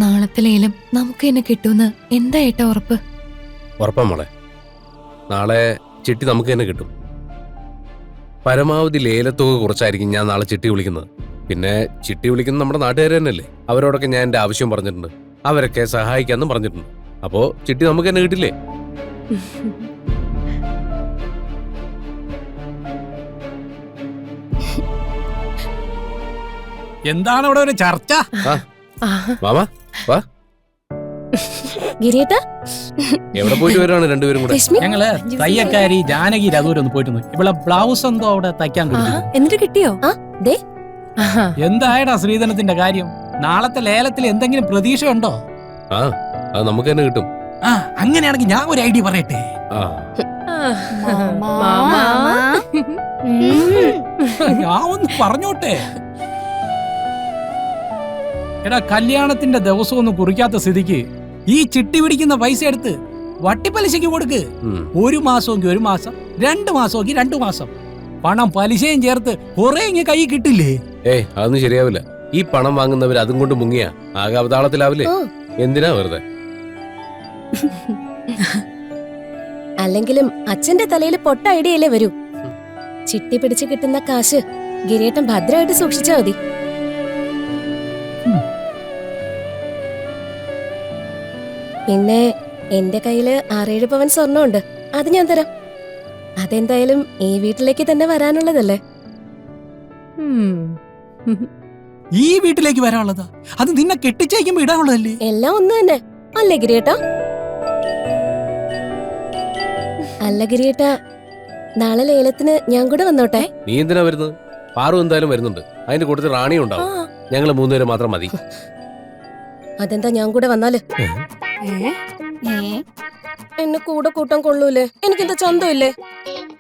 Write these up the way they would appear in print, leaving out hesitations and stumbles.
നാളത്തെ ലേലം നമുക്ക് തന്നെ കിട്ടുമെന്ന് എന്താ ഏട്ടാ ഉറപ്പ്? ഉറപ്പാ മോളെ, നാളെ ചിട്ടി നമുക്ക് തന്നെ കിട്ടും. പരമാവധി ലേലത്തുക കുറച്ചായിരിക്കും ഞാൻ നാളെ ചിട്ടി വിളിക്കുന്നത്. പിന്നെ ചിട്ടി വിളിക്കുന്നത് നമ്മുടെ നാട്ടുകാർ തന്നെയല്ലേ. അവരോടൊക്കെ ഞാൻ എന്റെ ആവശ്യം പറഞ്ഞിട്ടുണ്ട്. അവരൊക്കെ സഹായിക്കാന്നും പറഞ്ഞിട്ടുണ്ട്. അപ്പോ ചിട്ടി നമുക്ക് തന്നെ കിട്ടില്ലേ? എന്താണ് ഇവിടെ ഒരു ചർച്ച? മാമാ വാ. എവിടെ പോയിട്ട് വരുവാണ് രണ്ടുപേരും കൂടെ? ഞങ്ങള് തയ്യക്കാരി ജാനകി രഘുവരൊന്ന് പോയിട്ടുണ്ട്. ഇവിടെ ബ്ലൗസ് എന്തോ അവിടെ തയ്ക്കാൻ കൊടുത്തു. എന്നിട്ട് കിട്ടിയോ? എന്തായടാ ശ്രീധനത്തിന്റെ കാര്യം? നാളത്തെ ലേലത്തിൽ എന്തെങ്കിലും പ്രതീക്ഷ ഉണ്ടോ? അത് നമുക്ക് തന്നെ കിട്ടും. അങ്ങനെയാണെങ്കിൽ ഞാൻ ഒരു ഐഡിയ പറയട്ടെ. ഞാൻ ഒന്ന് പറഞ്ഞോട്ടെ. എടാ, കല്യാണത്തിന്റെ ദിവസം ഒന്നും കുറിക്കാത്ത സ്ഥിതിക്ക് ഈ ചിട്ടി പിടിക്കുന്ന പൈസ എടുത്ത് വട്ടിപ്പലിശയ്ക്ക് കൊടുക്ക്. 1 മാസമെങ്കിൽ 1 മാസം, 2 മാസമെങ്കിൽ 2 മാസം. പണം പലിശയും ചേർത്ത് കുറെ ഇങ്ങ് കൈ കിട്ടില്ലേ? അതൊന്നും ശരിയാവില്ല. ഈ പണം വാങ്ങുന്നവർ അതും കൊണ്ട് മുങ്ങിയ ആകെ അവതാളത്തിലാവില്ലേ? എന്തിനാ വെറുതെ? അല്ലെങ്കിലും അച്ഛന്റെ തലയിൽ പൊട്ട ഐഡിയല്ലേ വരൂ. ചിട്ടി പിടിച്ച് കിട്ടുന്ന കാശ് ഗിരിയേട്ടൻ ഭദ്രമായിട്ട് സൂക്ഷിച്ചാ മതി. പിന്നെ എന്റെ കയ്യില് 6-7 പവൻ സ്വർണ്ണമുണ്ട്. അത് ഞാൻ തരാം. അതെന്തായാലും ഈ വീട്ടിലേക്ക് തന്നെ വരാനുള്ളതല്ലേ. ഈ വീട്ടിലേക്ക് വരാനുള്ളതാ? അത് നിന്നെ കെട്ടിച്ചയക്കുമ്പോ ഇടാനുള്ളതല്ലേ? എല്ലാം ഒന്ന് തന്നെ അല്ലേ ഗിരിയേട്ടാ? അല്ല ഗിരിയേട്ടാ, നാളെ ലേലത്തിന് ഞാൻ കൂടെ വന്നോട്ടെ? നീ എന്തിനാ വരുന്നത്? പാറു എന്തായാലും വരുന്നുണ്ട്. അതിന്റെ കൂട്ടത്തിൽ റാണിയും ഉണ്ടാവും. ഞങ്ങള് 3 പേര് മാത്രം മതി. അതെന്താ ഞാൻ കൂടെ വന്നാല്? എന്നെ കൂടെ കൂട്ടാൻ കൊള്ളൂലേ? എനിക്കെന്താ ചന്തമില്ലേ?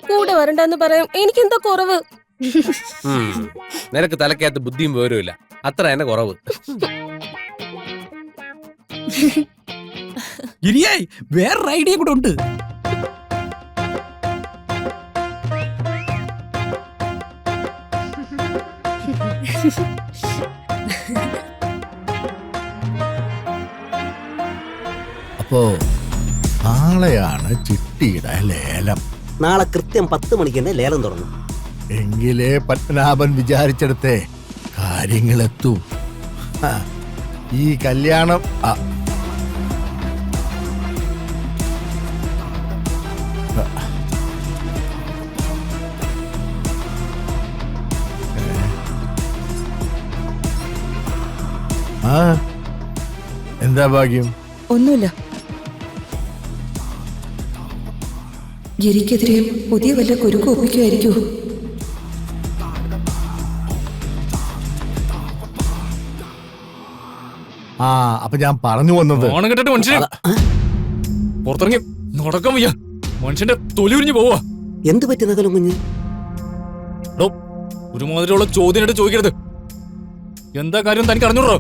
കൂടെ വരണ്ടെന്ന് പറയാം. എനിക്കെന്താ കുറവ്? നിനക്ക് തലക്കകത്ത് ബുദ്ധിയും വിവരവും ഇല്ല, അത്ര തന്നെ കുറവ്. ഗിരിയായി വേറൊരു ഐഡിയ കൂടെ ഉണ്ട്. അപ്പോ നാളെയാണ് ചിട്ടിയുടെ ലേലം. നാളെ കൃത്യം 10 മണിക്ക് തന്നെ ലേലം തുടങ്ങും. എങ്കിലേ പത്മനാഭൻ വിചാരിച്ചെടുത്തേ കാര്യങ്ങളെത്തൂ. ഈ കല്യാണം എന്താ ഭാഗ്യം? ഒന്നുമില്ല. ഗിരിക്കെതിരെ പുതിയ വല്ല കുരുക്ക് ഒപ്പിക്കുമായിരിക്കോ? അപ്പൊ ഞാൻ പറഞ്ഞു വന്നത് പുറത്തിറങ്ങി നടക്കാൻ വയ്യ. മനുഷ്യന്റെ തൊലി ഉരിഞ്ഞു പോവാ. എന്ത് പറ്റി നകലും കുഞ്ഞ്? ഒരുമാതിരിയുള്ള ചോദ്യം ചോദിക്കരുത്. എന്താ കാര്യം തനിക്ക് അറിഞ്ഞൂടോ?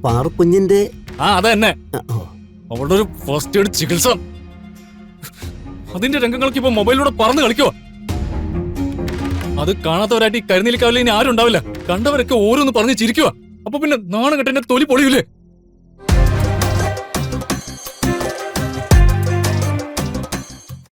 പാറുക്കുഞ്ഞിന്റെ അതന്നെ, അവളുടെ ഒരു ഫസ്റ്റ് എയ്ഡ് ചികിത്സ. അതിന്റെ രംഗങ്ങൾക്ക് ഇപ്പൊ മൊബൈലിലൂടെ പറന്ന് കളിക്കുവാ. അത് കാണാത്തവരായിട്ട് ഈ കരുനീലിക്കാവിലെ ഇനി ആരും ഉണ്ടാവില്ല. കണ്ടവരൊക്കെ ഓരോന്ന് പറഞ്ഞ് ചിരിക്കുക. അപ്പൊ പിന്നെ നാണം കെട്ടെന്റെ തൊലി പൊളിയൂലേ?